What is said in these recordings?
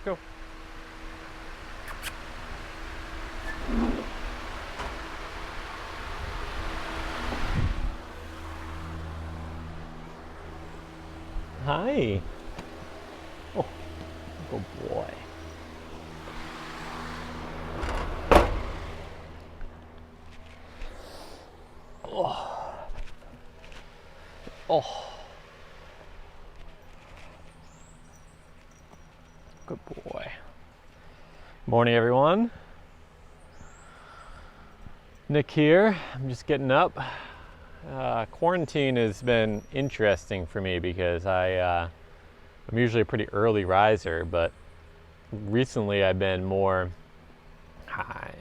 Let's go. Hi. Oh, good boy. Oh. Oh. Good boy. Morning, everyone. Nick here. I'm just getting up. Quarantine has been interesting for me because I'm usually a pretty early riser, but recently I've been more. Hi.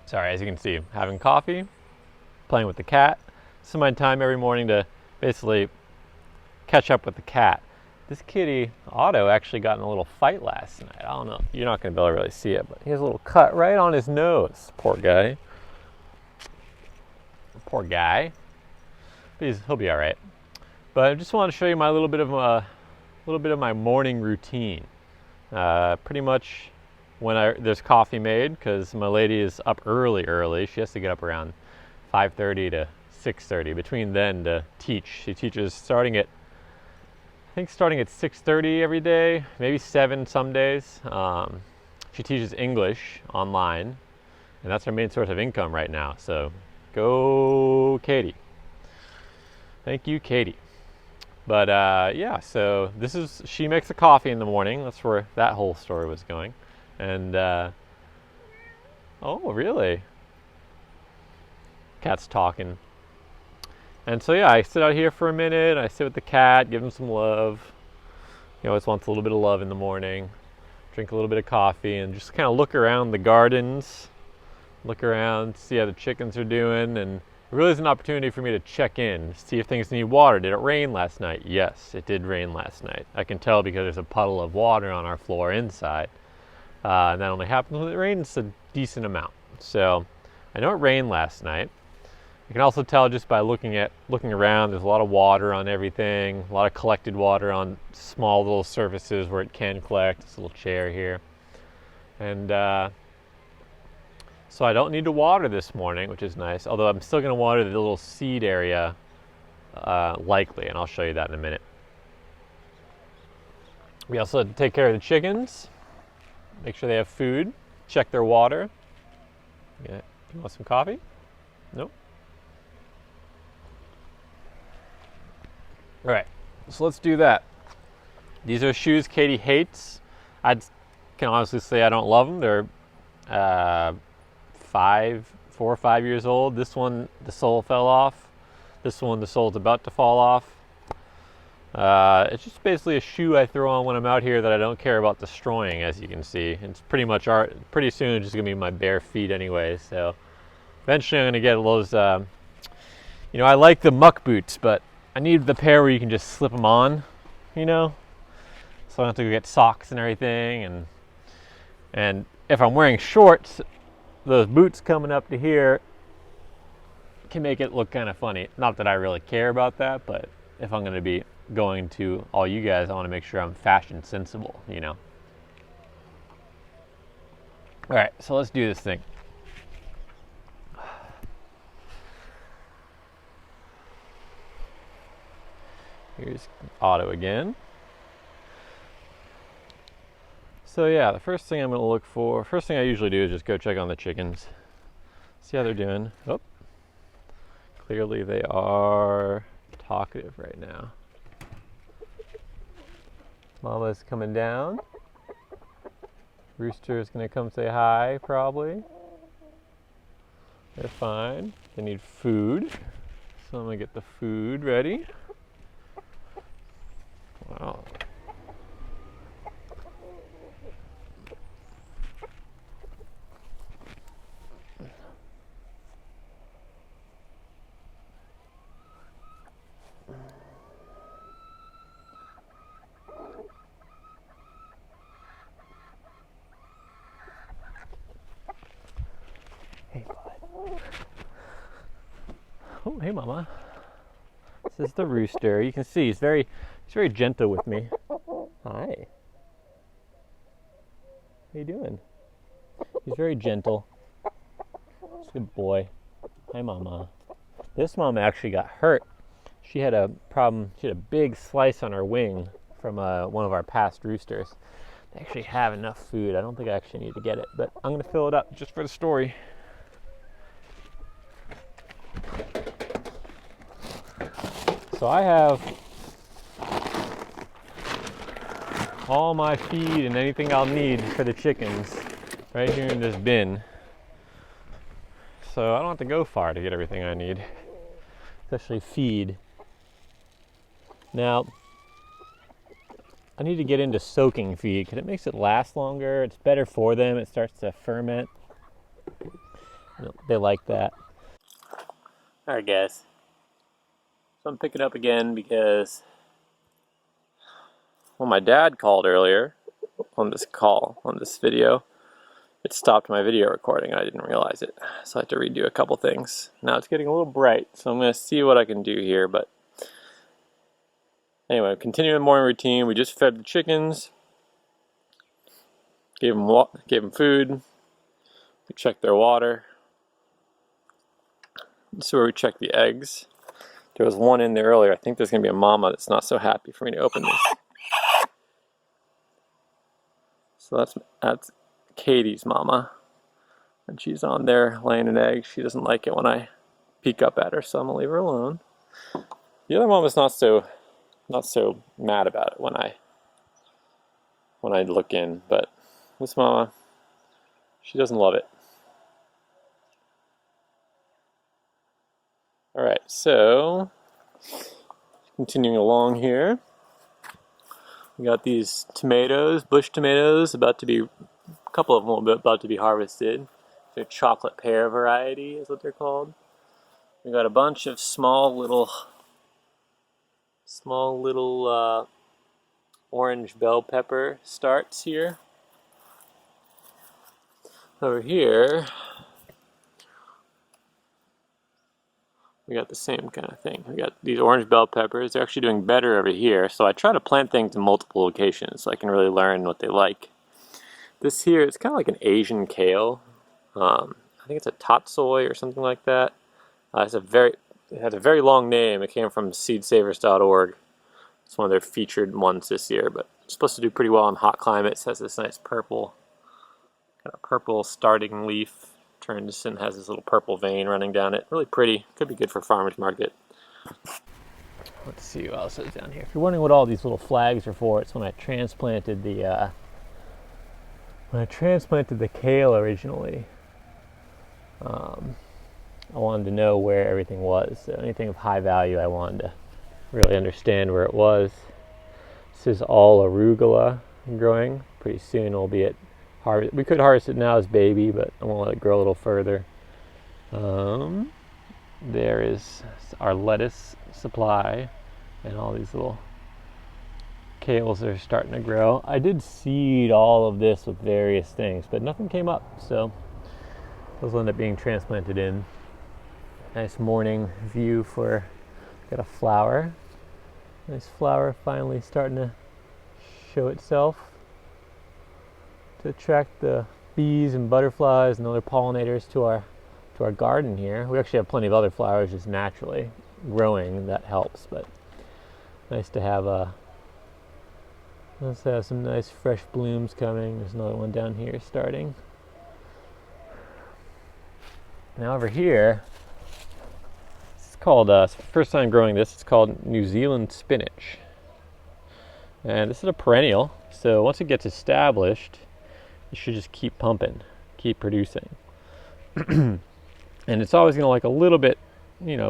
Sorry, as you can see, having coffee, playing with the cat. This is my time every morning to basically catch up with the cat. This kitty, Otto, actually got in a little fight last night. I don't know, you're not going to be able to really see it, but he has a little cut right on his nose. Poor guy. Poor guy. But he'll be all right. But I just want to show you my little bit of my morning routine. Pretty much when there's coffee made, because my lady is up early. She has to get up around 5:30 to 6:30. Between then to teach. She teaches starting at 6:30 every day, maybe 7 some days. She teaches English online, and that's her main source of income right now. So go Katie. Thank you, Katie. But yeah, so she makes the coffee in the morning. That's where that whole story was going. And oh, really? Cat's talking. And so yeah, I sit out here for a minute. I sit with the cat, give him some love. He always wants a little bit of love in the morning. Drink a little bit of coffee and just kind of look around the gardens. Look around, see how the chickens are doing, and it really is an opportunity for me to check in, see if things need water. Did it rain last night? Yes, it did rain last night. I can tell because there's a puddle of water on our floor inside. And that only happens when it rains a decent amount. So I know it rained last night. You can also tell just by looking around, there's a lot of water on everything, a lot of collected water on small little surfaces where it can collect. This little chair here. And so I don't need to water this morning, which is nice, although I'm still going to water the little seed area likely, and I'll show you that in a minute. We also have to take care of the chickens, make sure they have food, check their water. Yeah. You want some coffee? Nope. All right, so let's do that. These are shoes Katie hates. I can honestly say I don't love them. They're 4 or 5 years old. This one, the sole fell off. This one, the sole's about to fall off. It's just basically a shoe I throw on when I'm out here that I don't care about destroying, as you can see. It's pretty soon it's just gonna be my bare feet anyway. So eventually I'm gonna get those. I like the muck boots, but I need the pair where you can just slip them on, so I don't have to go get socks and everything. And if I'm wearing shorts, those boots coming up to here can make it look kind of funny. Not that I really care about that, but if I'm going to be going to all you guys, I want to make sure I'm fashion sensible, All right, so let's do this thing. Here's Otto again. So yeah, the first thing I usually do is just go check on the chickens. See how they're doing. Oh, clearly they are talkative right now. Mama's coming down. Rooster is gonna come say hi, probably. They're fine. They need food. So I'm gonna get the food ready. Wow. Hey, bud. Oh, hey, Mama. This is the rooster. You can see he's very gentle with me. Hi. How you doing? He's very gentle. He's a good boy. Hi, Mama. This mama actually got hurt. She had a problem. She had a big slice on her wing from one of our past roosters. They actually have enough food. I don't think I actually need to get it, but I'm going to fill it up just for the story. So I have all my feed and anything I'll need for the chickens right here in this bin. So I don't have to go far to get everything I need, especially feed. Now, I need to get into soaking feed because it makes it last longer. It's better for them. It starts to ferment. They like that. All right, guys. So I'm picking up again because, well, my dad called earlier on this video. It stopped my video recording and I didn't realize it. So I had to redo a couple things. Now it's getting a little bright, so I'm going to see what I can do here. But anyway, continuing the morning routine. We just fed the chickens. Gave them food. We checked their water. This is where we check the eggs. There was one in there earlier. I think there's going to be a mama that's not so happy for me to open this. So that's Katie's mama. And she's on there laying an egg. She doesn't like it when I peek up at her, so I'm going to leave her alone. The other mama's not so mad about it when I look in, but this mama, she doesn't love it. Alright, so continuing along here, we got these tomatoes, bush tomatoes, a couple of them about to be harvested. They're chocolate pear variety is what they're called. We got a bunch of small little orange bell pepper starts here. Over here, we got the same kind of thing. We got these orange bell peppers. They're actually doing better over here. So I try to plant things in multiple locations so I can really learn what they like. This here, it's kind of like an Asian kale. I think it's a tatsoi or something like that. It has a very long name. It came from seedsavers.org. It's one of their featured ones this year, but it's supposed to do pretty well in hot climates. It has this nice purple starting leaf. Turns and has this little purple vein running down it. Really pretty. Could be good for farmer's market. Let's see what else is down here. If you're wondering what all these little flags are for, it's when I transplanted the kale originally. I wanted to know where everything was. So anything of high value, I wanted to really understand where it was. This is all arugula growing. Pretty soon we'll be at harvest. We could harvest it now as baby, but I want to let it grow a little further. There is our lettuce supply, and all these little kales are starting to grow. I did seed all of this with various things, but nothing came up, so those will end up being transplanted in. Nice morning view got a flower. Nice flower finally starting to show itself to attract the bees and butterflies and other pollinators to our garden here. We actually have plenty of other flowers just naturally growing. That helps, but nice to have some nice fresh blooms coming. There's another one down here starting. Now over here, it's called, first time growing this, it's called New Zealand Spinach. And this is a perennial, so once it gets established, you should just keep pumping, keep producing. And it's always going to like a little bit,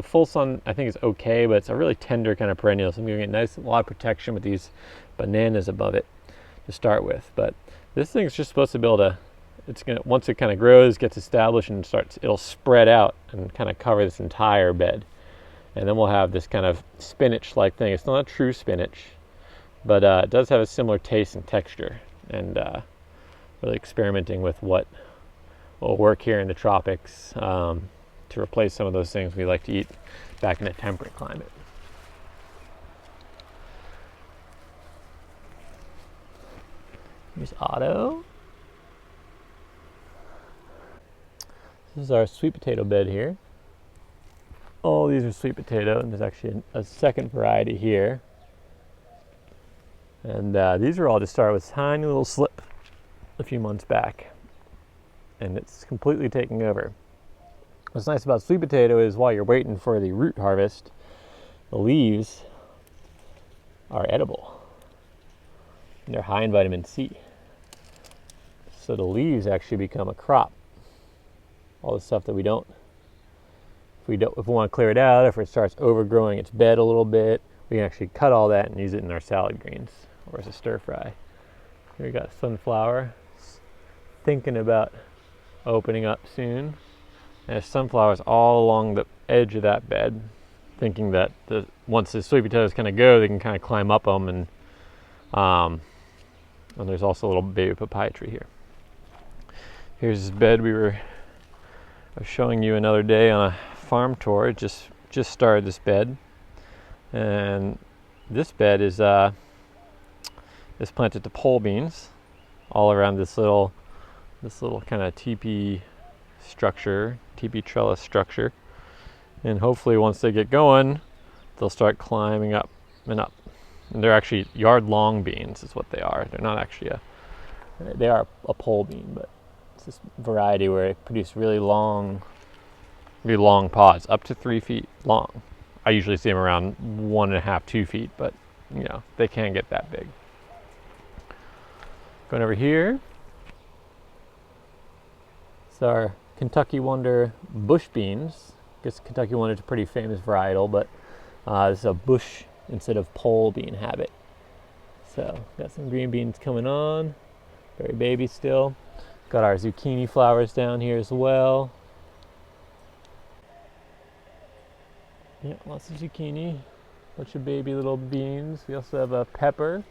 full sun I think is okay, but it's a really tender kind of perennial, so I'm going to get a lot of protection with these bananas above it to start with. But this thing's just supposed to be able to, once it kind of grows, gets established and it'll spread out and kind of cover this entire bed. And then we'll have this kind of spinach-like thing. It's not a true spinach, but it does have a similar taste and texture. And really experimenting with what will work here in the tropics to replace some of those things we like to eat back in a temperate climate. Here's Otto. This is our sweet potato bed here. All these are sweet potato, and there's actually a second variety here. And these are all just started with tiny little slip a few months back, and it's completely taking over. What's nice about sweet potato is while you're waiting for the root harvest, the leaves are edible. And they're high in vitamin C. So the leaves actually become a crop. All the stuff that we don't, if we want to clear it out, if it starts overgrowing its bed a little bit, we can actually cut all that and use it in our salad greens or as a stir fry. Here we got sunflower, thinking about opening up soon. And there's sunflowers all along the edge of that bed, thinking that once the sweet potatoes kind of go, they can kind of climb up them. And there's also a little baby papaya tree here. Here's this bed I was showing you another day on a farm tour. Just started this bed, and this bed is planted to pole beans all around this little kind of teepee trellis structure. And hopefully once they get going, they'll start climbing up and up. And they're actually yard-long beans is what they are. They're not actually they are a pole bean, but it's this variety where they produce really long pods, up to 3 feet long. I usually see them around 1.5, 2 feet, but they can get that big. Going over here, it's our Kentucky Wonder bush beans. I guess Kentucky Wonder is a pretty famous varietal, but this is a bush instead of pole bean habit. So got some green beans coming on, very baby still. Got our zucchini flowers down here as well. Yeah, lots of zucchini, bunch of baby little beans. We also have a pepper.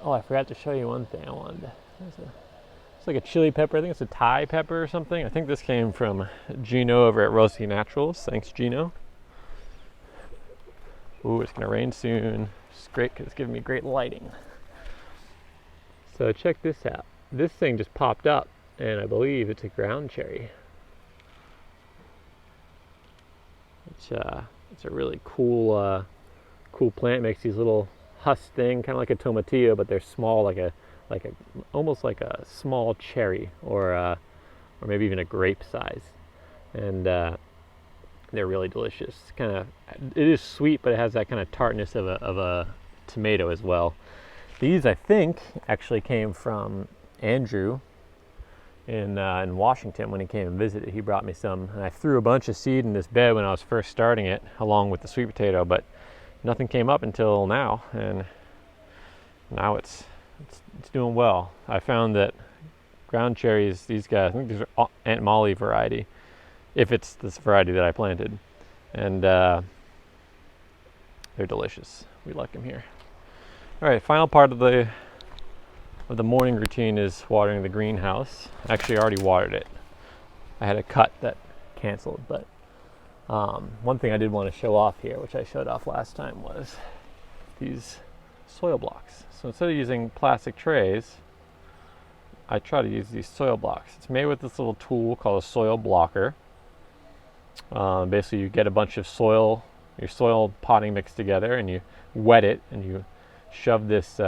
Oh, I forgot to show you one thing I wanted. It's like a chili pepper. I think it's a Thai pepper or something. I think this came from Gino over at Rosie Naturals. Thanks, Gino. Ooh, it's gonna rain soon. It's great because it's giving me great lighting. So check this out. This thing just popped up, and I believe it's a ground cherry. It's a really cool plant. It makes these little husk thing, kind of like a tomatillo, but they're small, almost like a small cherry, or maybe even a grape size, and they're really delicious. It is sweet, but it has that kind of tartness of a tomato as well. These, I think, actually came from Andrew in Washington when he came and visited. He brought me some, and I threw a bunch of seed in this bed when I was first starting it, along with the sweet potato, but nothing came up until now, and now it's doing well. I found that ground cherries, these guys, I think these are Aunt Molly variety, if it's this variety that I planted, and they're delicious. We like them here. All right, final part of the morning routine is watering the greenhouse. Actually, I already watered it. I had a cut that canceled, but one thing I did want to show off here, which I showed off last time, was these soil blocks. So instead of using plastic trays, I try to use these soil blocks. It's made with this little tool called a soil blocker. Basically, you get a bunch of your soil potting mix together, and you wet it, and you shove this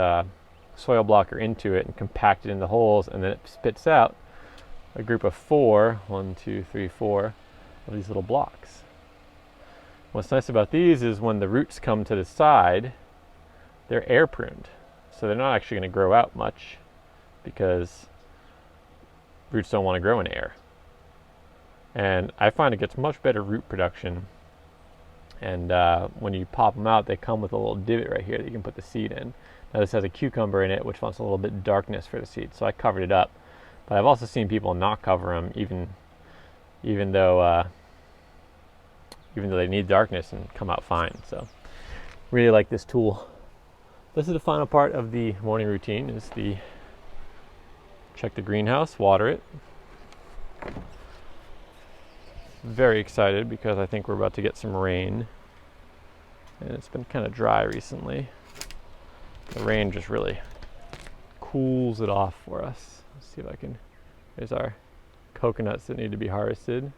soil blocker into it and compact it in the holes, and then it spits out a group of 4 of these little blocks. What's nice about these is when the roots come to the side, they're air pruned, so they're not actually going to grow out much because roots don't want to grow in air. And I find it gets much better root production. And when you pop them out, they come with a little divot right here that you can put the seed in. Now this has a cucumber in it, which wants a little bit of darkness for the seed, so I covered it up. But I've also seen people not cover them, even though they need darkness, and come out fine. So really like this tool. This is the final part of the morning routine, is check the greenhouse, water it. Very excited because I think we're about to get some rain, and it's been kind of dry recently. The rain just really cools it off for us. Let's see if I can. There's our coconuts that need to be harvested.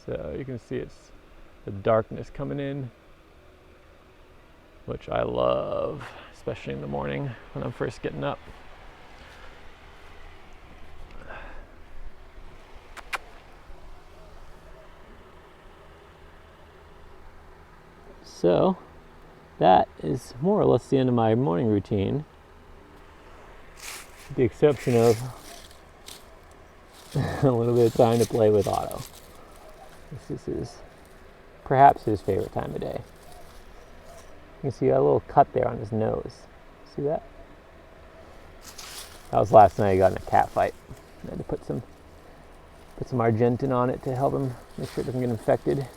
So you can see it's the darkness coming in, which I love, especially in the morning when I'm first getting up. So that is more or less the end of my morning routine, with the exception of a little bit of time to play with Otto. This is perhaps his favorite time of day. You can see a little cut there on his nose. See that? That was last night. He got in a cat fight. I had to put some Argentin on it to help him make sure it doesn't get infected.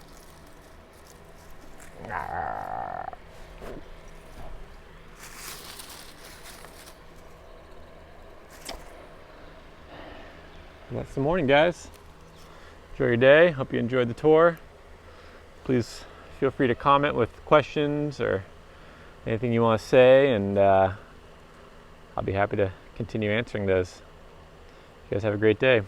That's the morning, guys. Enjoy your day. Hope you enjoyed the tour. Please feel free to comment with questions or anything you want to say, and I'll be happy to continue answering those. You guys have a great day.